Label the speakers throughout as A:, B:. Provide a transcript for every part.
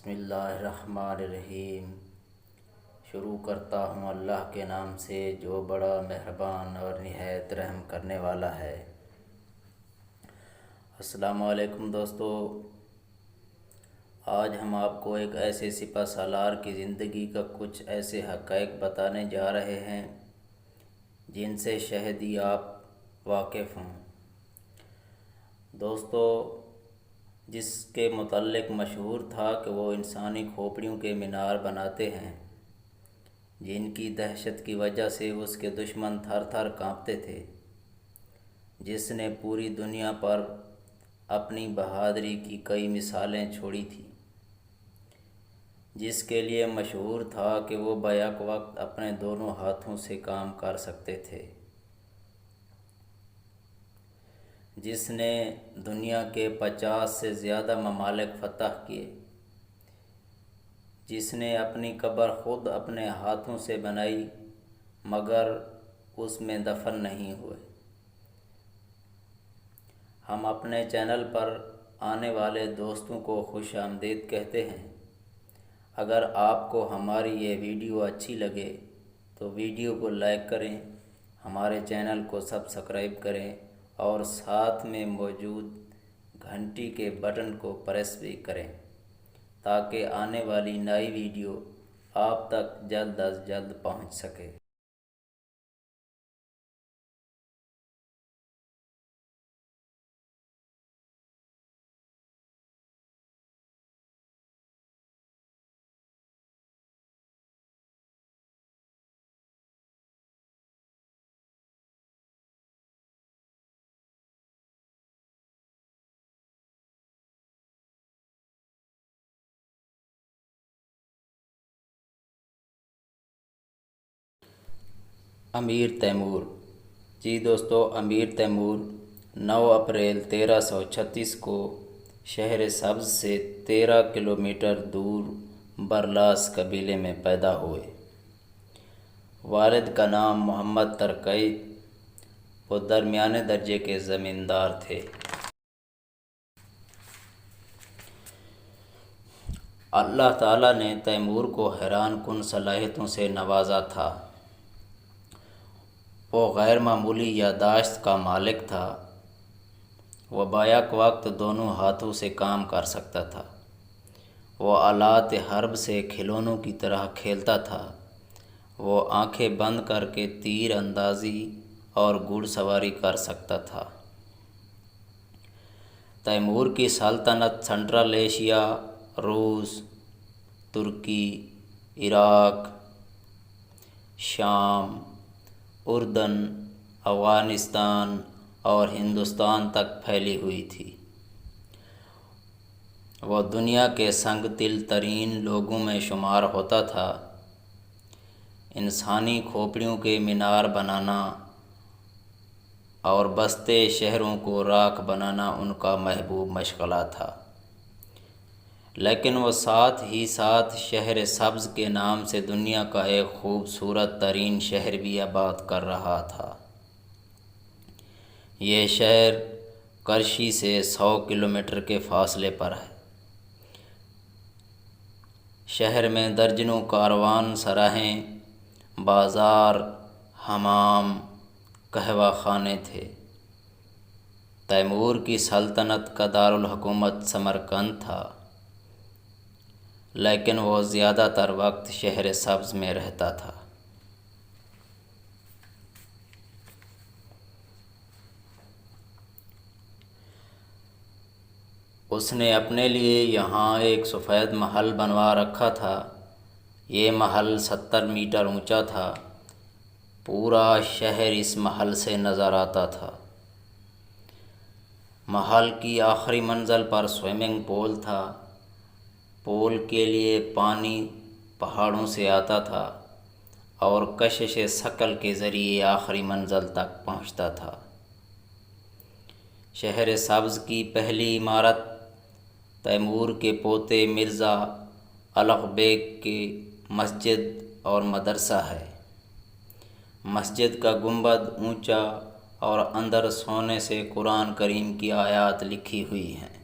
A: بسم اللہ الرحمن الرحیم۔ شروع کرتا ہوں اللہ کے نام سے جو بڑا مہربان اور نہایت رحم کرنے والا ہے۔ السلام علیکم دوستو، آج ہم آپ کو ایک ایسے سپہ سالار کی زندگی کا کچھ ایسے حقائق بتانے جا رہے ہیں جن سے شاید ہی آپ واقف ہوں۔ دوستو، جس کے متعلق مشہور تھا کہ وہ انسانی کھوپڑیوں کے مینار بناتے ہیں، جن کی دہشت کی وجہ سے اس کے دشمن تھر تھر کانپتے تھے، جس نے پوری دنیا پر اپنی بہادری کی کئی مثالیں چھوڑی تھیں، جس کے لیے مشہور تھا کہ وہ بیک وقت اپنے دونوں ہاتھوں سے کام کر سکتے تھے، جس نے دنیا کے 50 سے زیادہ ممالک فتح کیے، جس نے اپنی قبر خود اپنے ہاتھوں سے بنائی مگر اس میں دفن نہیں ہوئے۔ ہم اپنے چینل پر آنے والے دوستوں کو خوش آمدید کہتے ہیں۔ اگر آپ کو ہماری یہ ویڈیو اچھی لگے تو ویڈیو کو لائک کریں، ہمارے چینل کو سبسکرائب کریں اور ساتھ میں موجود گھنٹی کے بٹن کو پریس بھی کریں تاکہ آنے والی نئی ویڈیو آپ تک جلد از جلد پہنچ سکے۔ امیر تیمور۔ جی دوستو، امیر تیمور 9 اپریل 1336 کو شہر سبز سے 13 کلومیٹر دور برلاس قبیلے میں پیدا ہوئے۔ والد کا نام محمد ترکئی، وہ درمیانے درجے کے زمیندار تھے۔ اللہ تعالیٰ نے تیمور کو حیران کن صلاحیتوں سے نوازا تھا۔ وہ غیر معمولی یادداشت کا مالک تھا۔ وہ بیک وقت دونوں ہاتھوں سے کام کر سکتا تھا۔ وہ آلات حرب سے کھلونوں کی طرح کھیلتا تھا۔ وہ آنکھیں بند کر کے تیر اندازی اور گھڑ سواری کر سکتا تھا۔ تیمور کی سلطنت سنٹرل ایشیا، روس، ترکی، عراق، شام، اردن، افغانستان اور ہندوستان تک پھیلی ہوئی تھی۔ وہ دنیا کے سنگ دل ترین لوگوں میں شمار ہوتا تھا۔ انسانی کھوپڑیوں کے مینار بنانا اور بستے شہروں کو راکھ بنانا ان کا محبوب مشغلہ تھا، لیکن وہ ساتھ ہی ساتھ شہر سبز کے نام سے دنیا کا ایک خوبصورت ترین شہر بھی آباد کر رہا تھا۔ یہ شہر کرشی سے 100 کلومیٹر کے فاصلے پر ہے۔ شہر میں درجنوں کاروان سراہیں، بازار، حمام، قہوہ خانے تھے۔ تیمور کی سلطنت کا دارالحکومت سمرقند تھا، لیکن وہ زیادہ تر وقت شہر سبز میں رہتا تھا۔ اس نے اپنے لیے یہاں ایک سفید محل بنوا رکھا تھا۔ یہ محل 70 میٹر اونچا تھا۔ پورا شہر اس محل سے نظر آتا تھا۔ محل کی آخری منزل پر سوئمنگ پول تھا۔ پول کے لیے پانی پہاڑوں سے آتا تھا اور کشش ثقل کے ذریعے آخری منزل تک پہنچتا تھا۔ شہر سبز کی پہلی عمارت تیمور کے پوتے مرزا الغ بیگ کی مسجد اور مدرسہ ہے۔ مسجد کا گنبد اونچا اور اندر سونے سے قرآن کریم کی آیات لکھی ہوئی ہیں۔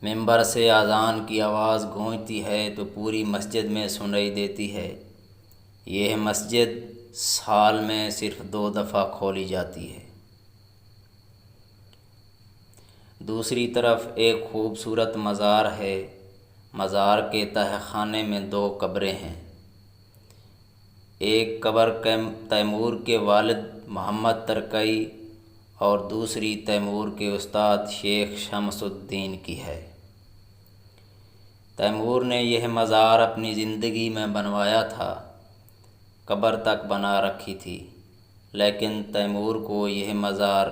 A: منبر سے اذان کی آواز گونجتی ہے تو پوری مسجد میں سنائی دیتی ہے۔ یہ مسجد سال میں صرف 2 دفعہ کھولی جاتی ہے۔ دوسری طرف ایک خوبصورت مزار ہے۔ مزار کے تہہ خانے میں 2 قبریں ہیں۔ ایک قبر تیمور کے والد محمد ترکئی اور دوسری تیمور کے استاد شیخ شمس الدین کی ہے۔ تیمور نے یہ مزار اپنی زندگی میں بنوایا تھا، قبر تک بنا رکھی تھی، لیکن تیمور کو یہ مزار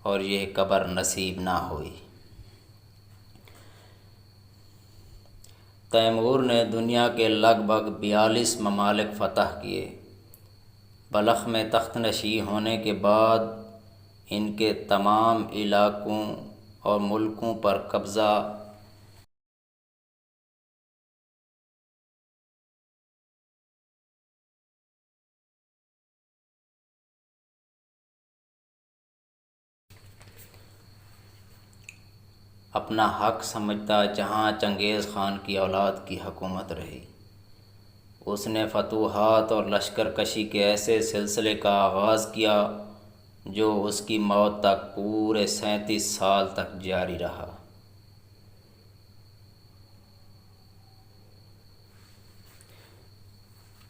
A: اور یہ قبر نصیب نہ ہوئی۔ تیمور نے دنیا کے لگ بھگ 42 ممالک فتح کیے۔ بلخ میں تخت نشین ہونے کے بعد ان کے تمام علاقوں اور ملکوں پر قبضہ اپنا حق سمجھتا، جہاں چنگیز خان کی اولاد کی حکومت رہی۔ اس نے فتوحات اور لشکر کشی کے ایسے سلسلے کا آغاز کیا جو اس کی موت تک پورے 37 سال تک جاری رہا۔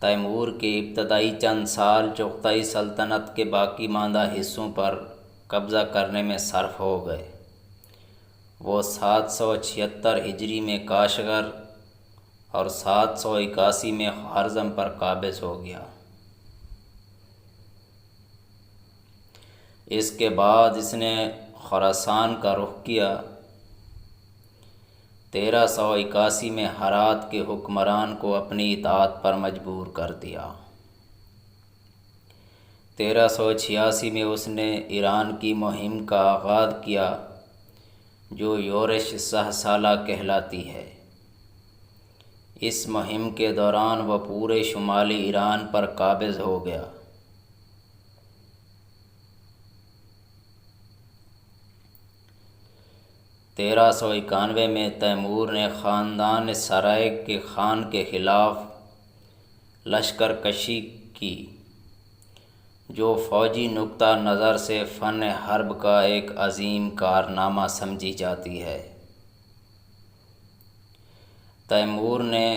A: تیمور کے ابتدائی چند سال چغتائی سلطنت کے باقی ماندہ حصوں پر قبضہ کرنے میں صرف ہو گئے۔ وہ 776 ہجری میں کاشغر اور 781 میں خوارزم پر قابض ہو گیا۔ اس کے بعد اس نے خراسان کا رخ کیا۔ 1381 میں ہرات کے حکمران کو اپنی اطاعت پر مجبور کر دیا۔ 1386 میں اس نے ایران کی مہم کا آغاز کیا جو یورش 10 سالہ کہلاتی ہے۔ اس مہم کے دوران وہ پورے شمالی ایران پر قابض ہو گیا۔ تیرہ سو 91 میں تیمور نے خاندان سرائے کے خان کے خلاف لشکر کشی کی، جو فوجی نقطہ نظر سے فن حرب کا ایک عظیم کارنامہ سمجھی جاتی ہے۔ تیمور نے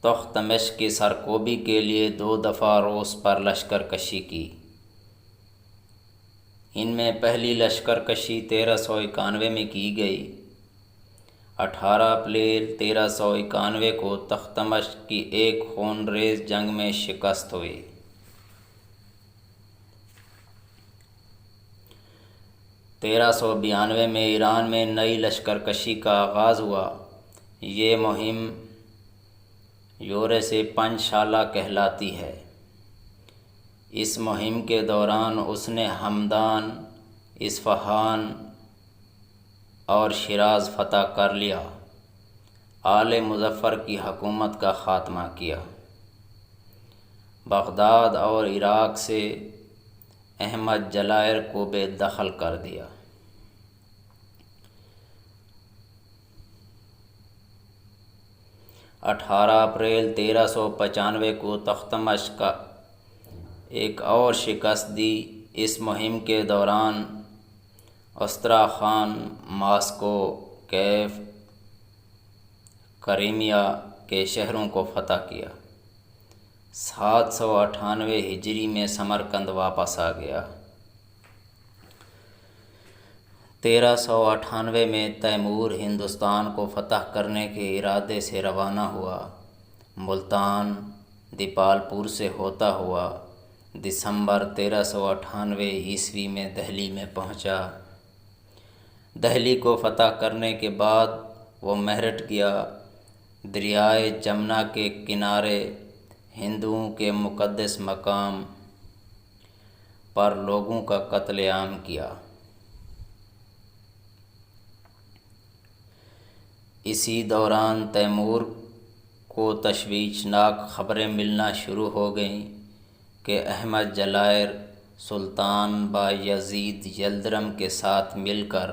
A: تخت کی سرکوبی کے لیے 2 دفعہ روس پر لشکر کشی کی۔ ان میں پہلی لشکر کشی 1391 میں کی گئی۔ 18 اپریل 1391 کو تختمشق کی ایک خونریز جنگ میں شکست ہوئی۔ 1392 میں ایران میں نئی لشکر کشی کا آغاز ہوا۔ یہ مہم یورش 5 سالہ کہلاتی ہے۔ اس مہم کے دوران اس نے ہمدان، اصفہان اور شیراز فتح کر لیا، آل مظفر کی حکومت کا خاتمہ کیا۔ بغداد اور عراق سے احمد جلائر کو بے دخل کر دیا۔ 18 اپریل 1395 کو تختمشق کا ایک اور شکست دی۔ اس مہم کے دوران استراخان، ماسکو، کیف، کریمیا کے شہروں کو فتح کیا۔ 798 ہجری میں سمرقند واپس آ گیا۔ 1398 میں تیمور ہندوستان کو فتح کرنے کے ارادے سے روانہ ہوا۔ ملتان، دیپال پور سے ہوتا ہوا دسمبر 1398 عیسوی میں دہلی میں پہنچا۔ دہلی کو فتح کرنے کے بعد وہ میرٹھ گیا۔ دریائے جمنا کے کنارے ہندوؤں کے مقدس مقام پر لوگوں کا قتل عام کیا۔ اسی دوران تیمور کو تشویشناک خبریں ملنا شروع ہو گئیں کہ احمد جلائر سلطان بایزید یلدرم کے ساتھ مل کر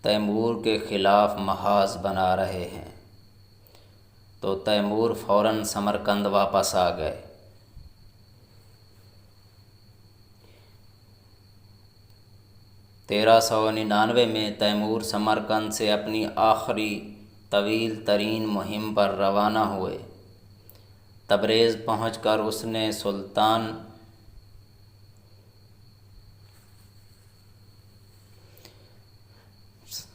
A: تیمور کے خلاف محاذ بنا رہے ہیں، تو تیمور فوراً سمرقند واپس آ گئے۔ 1399 میں تیمور سمرقند سے اپنی آخری طویل ترین مہم پر روانہ ہوئے۔ تبریز پہنچ کر اس نے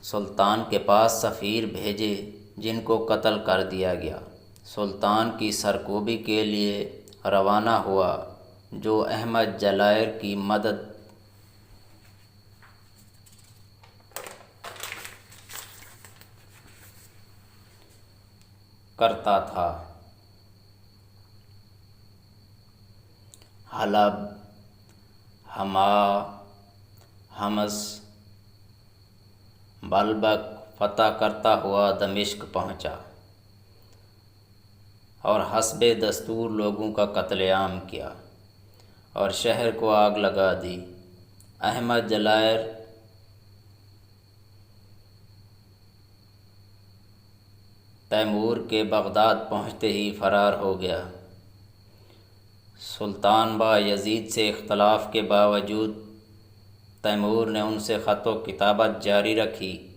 A: سلطان کے پاس سفیر بھیجے، جن کو قتل کر دیا گیا۔ سلطان کی سرکوبی کے لیے روانہ ہوا، جو احمد جلائر کی مدد کرتا تھا۔ حلب، حما، حمص، بلبک فتح کرتا ہوا دمشق پہنچا اور حسب دستور لوگوں کا قتل عام کیا اور شہر کو آگ لگا دی۔ احمد جلائر تیمور کے بغداد پہنچتے ہی فرار ہو گیا۔ سلطان با یزید سے اختلاف کے باوجود تیمور نے ان سے خط و کتابت جاری رکھی۔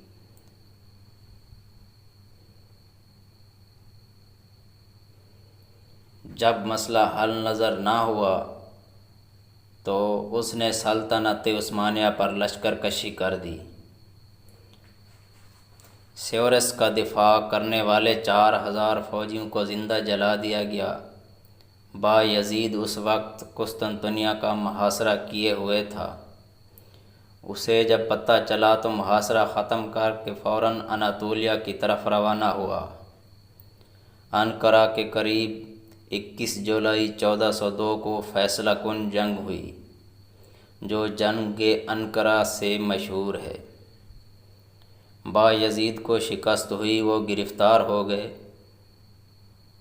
A: جب مسئلہ حل نظر نہ ہوا تو اس نے سلطنت عثمانیہ پر لشکر کشی کر دی۔ سیورس کا دفاع کرنے والے 4000 فوجیوں کو زندہ جلا دیا گیا۔ با یزید اس وقت قسطنطنیہ کا محاصرہ کیے ہوئے تھا۔ اسے جب پتہ چلا تو محاصرہ ختم کر کے فوراً اناطولیہ کی طرف روانہ ہوا۔ انقرہ کے قریب 21 جولائی 1402 کو فیصلہ کن جنگ ہوئی، جو جنگ انقرہ سے مشہور ہے۔ با یزید کو شکست ہوئی، وہ گرفتار ہو گئے۔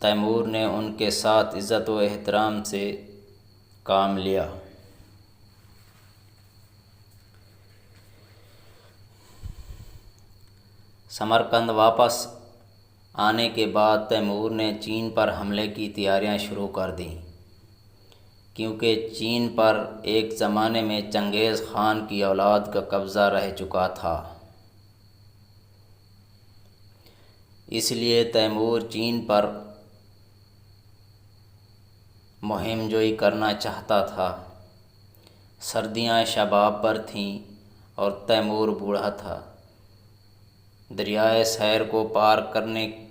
A: تیمور نے ان کے ساتھ عزت و احترام سے کام لیا۔ سمرقند واپس آنے کے بعد تیمور نے چین پر حملے کی تیاریاں شروع کر دیں، کیونکہ چین پر ایک زمانے میں چنگیز خان کی اولاد کا قبضہ رہ چکا تھا۔ اس لیے تیمور چین پر مہم جوئی کرنا چاہتا تھا۔ سردیاں شباب پر تھیں اور تیمور بوڑھا تھا۔ دریائے سیر کو پار کرنے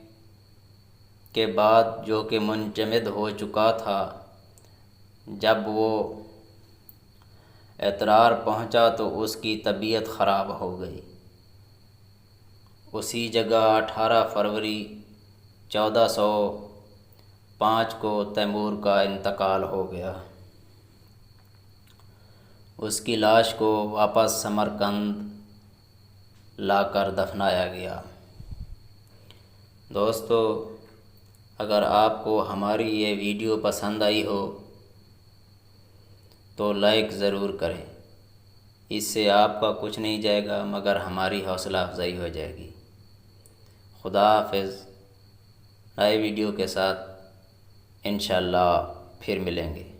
A: کے بعد، جو کہ منجمد ہو چکا تھا، جب وہ اترار پہنچا تو اس کی طبیعت خراب ہو گئی۔ اسی جگہ 18 فروری 1405 کو تیمور کا انتقال ہو گیا۔ اس کی لاش کو واپس سمرقند لا کر دفنایا گیا۔ دوستو، اگر آپ کو ہماری یہ ویڈیو پسند آئی ہو تو لائک ضرور کریں۔ اس سے آپ کا کچھ نہیں جائے گا مگر ہماری حوصلہ افزائی ہو جائے گی۔ خدا حافظ۔ نئے ویڈیو کے ساتھ انشاءاللہ پھر ملیں گے۔